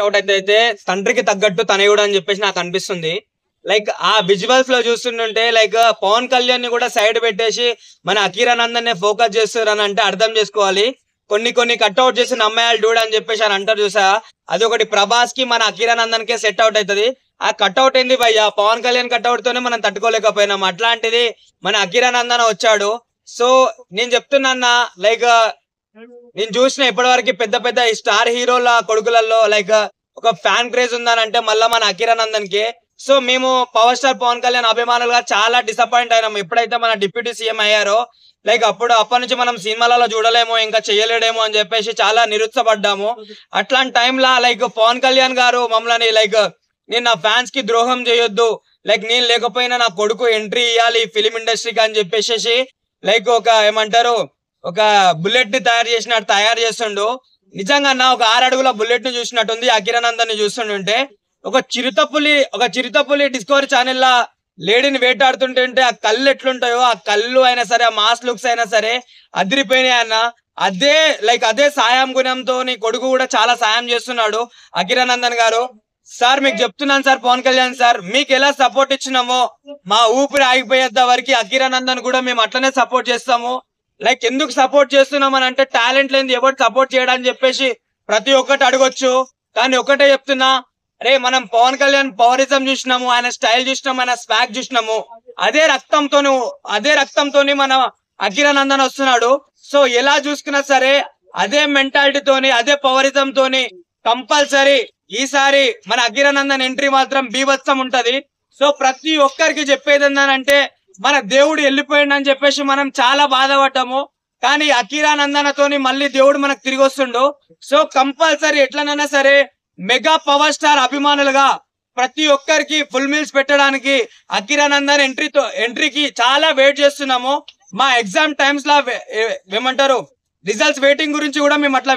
Out అయితే తండ్రికి తగ్గట్టు తనయుడు అని చెప్పేసి నాకు అనిపిస్తుంది. లైక్ ఆ విజువల్స్ లో చూస్తుంటే లైక్ పవన్ కళ్యాణ్ ని కూడా సైడ్ పెట్టేసి మన అఖీరానందన్ నే ఫోకస్ చేస్తారని అంటే అర్థం చేసుకోవాలి. కొన్ని కట్అవుట్ చేసి నమ్మేయాలి డూడ్ అని చెప్పేసి అని అంటారు చూసా, అది ఒకటి ప్రభాస్ కి మన అఖీరానందన్ కే సెట్ అవుట్ అవుతుంది. ఆ కట్అవుట్ ఏంది భయ్యా, పవన్ కళ్యాణ్ కట్అవుట్ తోనే మనం తట్టుకోలేకపోయినాం. అట్లాంటిది మన అఖీరానందన్ వచ్చాడు. సో నేను చెప్తున్నా లైక్ నేను చూసిన ఇప్పటి వరకు పెద్ద పెద్ద స్టార్ హీరోల కొడుకులలో లైక్ ఒక ఫ్యాన్ క్రేజ్ ఉందనంటే మళ్ళా మన అఖీరానందన్ కి. సో మేము పవర్ స్టార్ పవన్ కళ్యాణ్ అభిమానులుగా చాలా డిసప్పాయింట్ అయినాం ఎప్పుడైతే మన డిప్యూటీ సీఎం అయ్యారో. లైక్ అప్పటి నుంచి మనం సినిమాలలో చూడలేమో, ఇంకా చేయలేడేమో అని చెప్పేసి చాలా నిరుత్సాహపడ్డాము. అట్లాంటి టైంలో లైక్ పవన్ కళ్యాణ్ గారు మమ్మల్ని లైక్ నేను నా ఫ్యాన్స్ కి ద్రోహం చేయొద్దు, లైక్ నేను లేకపోయినా నా కొడుకు ఎంట్రీ ఇవ్వాలి ఫిలిం ఇండస్ట్రీకి అని చెప్పేసి లైక్ ఒక ఏమంటారు ఒక బుల్లెట్ ని తయారు చేస్తుండు. నిజంగా అన్న ఒక 6 అడుగుల బుల్లెట్ ని చూసినట్టుంది అఖీరానందన్ ని చూస్తుంటే. ఒక చిరుతపులి డిస్కవరీ ఛానల్ లా లేడీని వేటాడుతుంటే ఆ కళ్ళు ఎట్లుంటాయో, ఆ కళ్ళు అయినా సరే, ఆ మాస్ లుక్స్ అయినా సరే అదిరిపోయినాయి అన్న. అదే సాయం గుణంతో నీ కొడుకు కూడా చాలా సాయం చేస్తున్నాడు అఖీరానందన్ గారు. సార్ మీకు చెప్తున్నాను సార్, పవన్ కళ్యాణ్ సార్ మీకు ఎలా సపోర్ట్ ఇచ్చినామో మా ఊపిరి ఆగిపోయేంత వరకు అఖీరానందన్ కూడా మేము అట్లనే సపోర్ట్ చేస్తాము. లైక్ ఎందుకు సపోర్ట్ చేస్తున్నాం అని అంటే టాలెంట్ లేని ఎవరు సపోర్ట్ చేయడానికి చెప్పేసి ప్రతి ఒక్కటి అడగొచ్చు. కానీ ఒకటే చెప్తున్నా, అరే మనం పవన్ కళ్యాణ్ పవరిజం చూసినాము, ఆయన స్టైల్ చూసినాము, ఆయన స్వాగ్ చూసినాము. అదే రక్తంతోని మన అఖీరానందన్ వస్తున్నాడు. సో ఎలా చూసుకున్నా సరే అదే మెంటాలిటీతోని, అదే పవరిజం తోని కంపల్సరీ ఈసారి మన అఖీరానందన్ ఎంట్రీ మాత్రం బీభత్సం ఉంటది. సో ప్రతి ఒక్కరికి చెప్పేది ఏంటంటే మన దేవుడు వెళ్ళిపోయిండని చెప్పేసి మనం చాలా బాధపడ్డాము. కానీ అఖీరానందన్తోని మళ్ళీ దేవుడు మనకు తిరిగి వస్తుండు. సో కంపల్సరీ ఎట్లనైనా సరే మెగా పవర్ స్టార్ అభిమానులుగా ప్రతి ఒక్కరికి ఫుల్ మీల్స్ పెట్టడానికి అఖీరానందన్ ఎంట్రీకి చాలా వెయిట్ చేస్తున్నాము. మా ఎగ్జామ్ టైమ్స్ లా ఏమంటారు రిజల్ట్స్ వెయిటింగ్ గురించి కూడా మేము అట్లా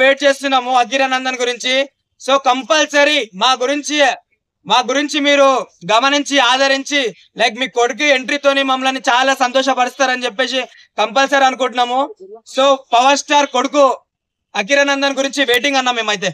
వెయిట్ చేస్తున్నాము అఖీరానందన్ గురించి. సో కంపల్సరీ మా గురించి మీరు గమనించి ఆదరించి లైక్ మీ కొడుకు ఎంట్రీతోని మమ్మల్ని చాలా సంతోషపరుస్తారని చెప్పేసి కంపల్సరీ అనుకుంటున్నాము. సో పవర్ స్టార్ కొడుకు అఖీరానందన్ గురించి వెయిటింగ్ అన్నాం మేమైతే.